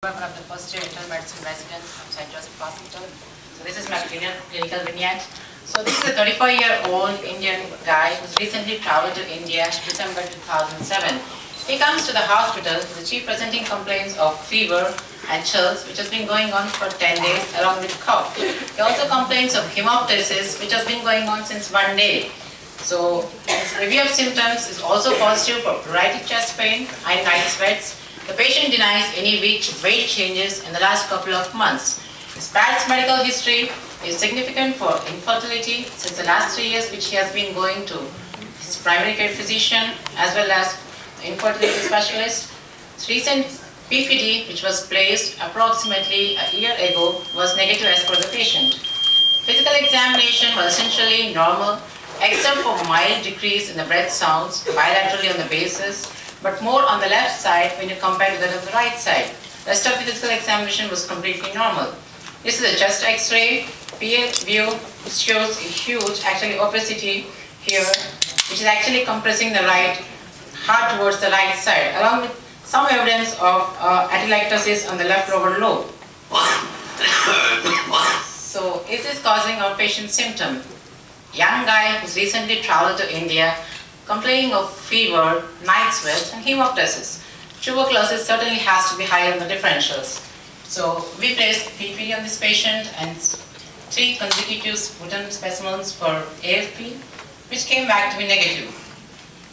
I'm one of the first year internal medicine residents from St. Joseph Hospital. So this is my clinical vignette. So this is a 34-year-old Indian guy who's recently traveled to India in December 2007. He comes to the hospital with the chief presenting complaints of fever and chills, which has been going on for 10 days, along with cough. He also complains of hemoptysis, which has been going on since 1 day. So his review of symptoms is also positive for pruritic chest pain and night sweats. The patient denies any weight changes in the last couple of months. His past medical history is significant for infertility since the last 3 years, which he has been going to his primary care physician as well as infertility specialist. His recent PPD, which was placed approximately a year ago, was negative as per the patient. Physical examination was essentially normal, except for mild decrease in the breath sounds bilaterally on the basis, but more on the left side when you compare to that of the right side. Rest of the physical examination was completely normal. This is a chest X-ray. PA view shows a huge, obesity here, which is actually compressing the right heart towards the right side, along with some evidence of atelectasis on the left lower lobe. So, is this causing our patient's symptom? Young guy who's recently traveled to India, complaining of fever, night sweats, and hemoptysis. Tuberculosis certainly has to be higher in the differentials. So we placed PPD on this patient and 3 consecutive sputum specimens for AFP, which came back to be negative.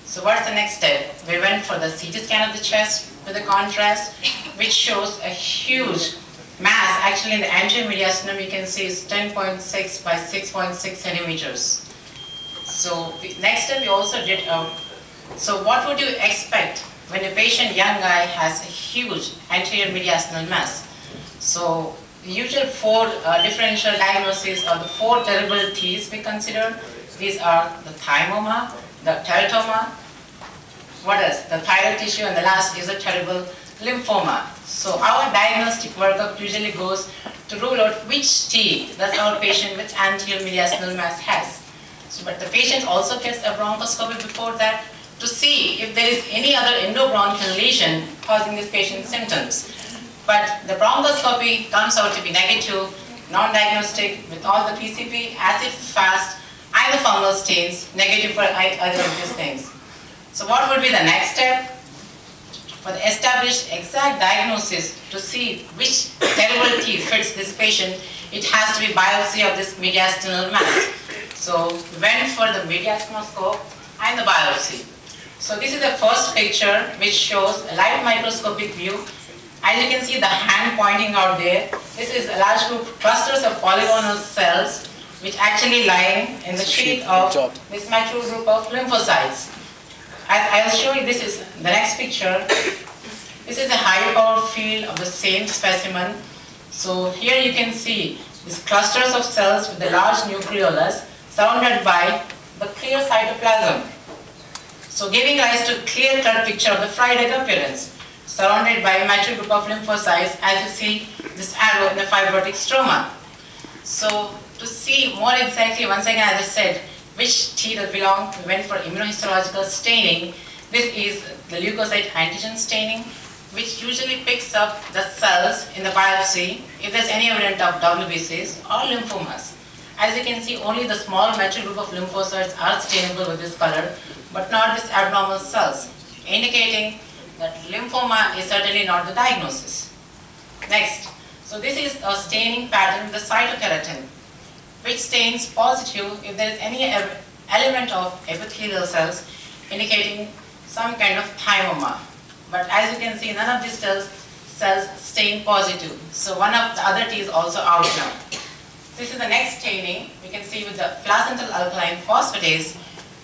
So what's the next step? We went for the CT scan of the chest with a contrast, which shows a huge mass. Actually, in the anterior mediastinum, you can see is 10.6 by 6.6 centimeters. So the next step we also did, so what would you expect when a patient, young guy, has a huge anterior mediastinal mass? So the usual 4 differential diagnoses are the 4 terrible T's we consider. These are the thymoma, the teratoma, what else? The thyroid tissue, and the last is a terrible lymphoma. So our diagnostic workup usually goes to rule out which T does our patient with anterior mediastinal mass has. So, but the patient also gets a bronchoscopy before that to see if there is any other endobronchial lesion causing this patient's symptoms. But the bronchoscopy comes out to be negative, non-diagnostic, with all the PCP, acid fast, and the fungal stains, negative for either of these things. So what would be the next step? For the established exact diagnosis to see which terrible T fits this patient, it has to be biopsy of this mediastinal mass. So we went for the mediastinoscope and the biopsy. So this is the first picture, which shows a light microscopic view. As you can see the hand pointing out there, this is a large group clusters of polygonal cells which actually lie in the sheath of this mature group of lymphocytes. As I'll show you, this is the next picture. This is a high power field of the same specimen. So here you can see these clusters of cells with the large nucleolus surrounded by the clear cytoplasm. So giving rise to a clear-cut picture of the fried egg appearance, surrounded by a mature group of lymphocytes, as you see this arrow in the fibrotic stroma. So to see more exactly, once again, as I said, which T does belong, we went for immunohistological staining. This is the leukocyte antigen staining, which usually picks up the cells in the biopsy if there's any evidence of WBCs or lymphomas. As you can see, only the small mature group of lymphocytes are stainable with this color, but not these abnormal cells, indicating that lymphoma is certainly not the diagnosis. Next, so this is a staining pattern, the cytokeratin, which stains positive if there is any element of epithelial cells, indicating some kind of thymoma. But as you can see, none of these cells stain positive. So one of the other T is also out now. This is the next staining. We can see with the placental alkaline phosphatase,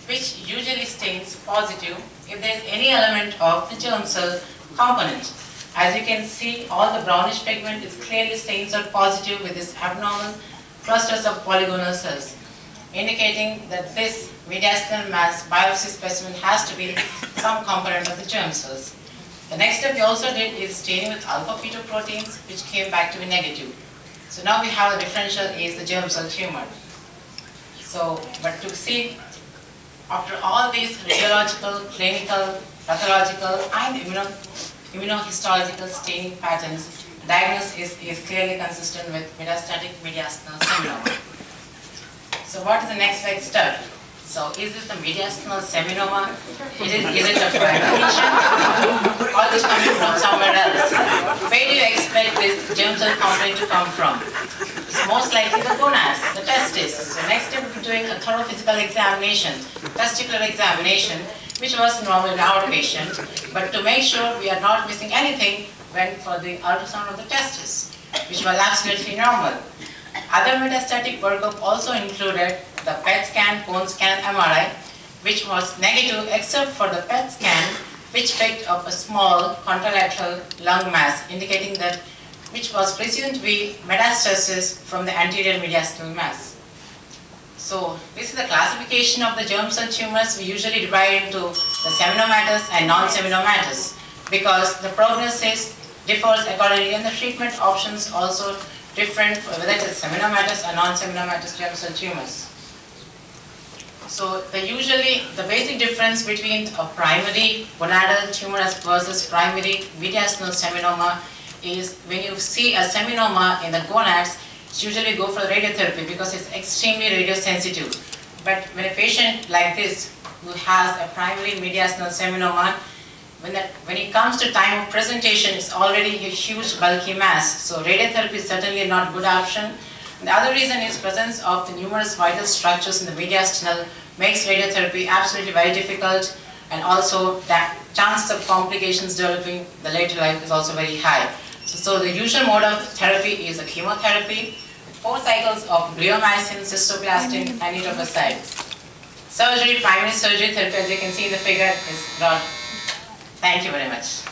which usually stains positive if there is any element of the germ cell component. As you can see, all the brownish pigment is clearly stains are positive with this abnormal clusters of polygonal cells, indicating that this mediastinal mass biopsy specimen has to be some component of the germ cells. The next step we also did is staining with alpha-fetoproteins, which came back to be negative. So now we have the differential is the germ cell tumor. So, but to see, after all these radiological, clinical, pathological, and immunohistological staining patterns, diagnosis is clearly consistent with metastatic mediastinal seminoma. So what is the next big step? So is this the mediastinal seminoma? Is it a primary lesion? Or is it coming from somewhere else? Where do you expect this germ cell complaint to come from? It's most likely the gonads, the testes. So next step we'll be doing a thorough physical examination, testicular examination, which was normal in our patient. But to make sure we are not missing anything, went for the ultrasound of the testes, which was absolutely normal. Other metastatic workup also included the PET scan, bone scan, and MRI, which was negative except for the PET scan, which picked up a small contralateral lung mass, indicating that which was presumed to be metastasis from the anterior mediastinal mass. So this is the classification of the germ cell tumors. We usually divide into the seminomatous and non-seminomatous because the prognosis differs accordingly and the treatment options also different whether it is seminomatous or non-seminomatous germ cell tumors. So the basic difference between a primary gonadal tumor versus primary mediastinal seminoma is when you see a seminoma in the gonads, usually go for radiotherapy because it's extremely radiosensitive. But when a patient like this who has a primary mediastinal seminoma, when it comes to time of presentation, it's already a huge bulky mass. So radiotherapy is certainly not a good option. And the other reason is presence of the numerous vital structures in the mediastinal makes radiotherapy absolutely very difficult, and also that chances of complications developing the later life is also very high. So the usual mode of therapy is a chemotherapy, 4 cycles of bleomycin, cystoplastin, and etoposide. Surgery, primary surgery therapy, as you can see in the figure, is not. Thank you very much.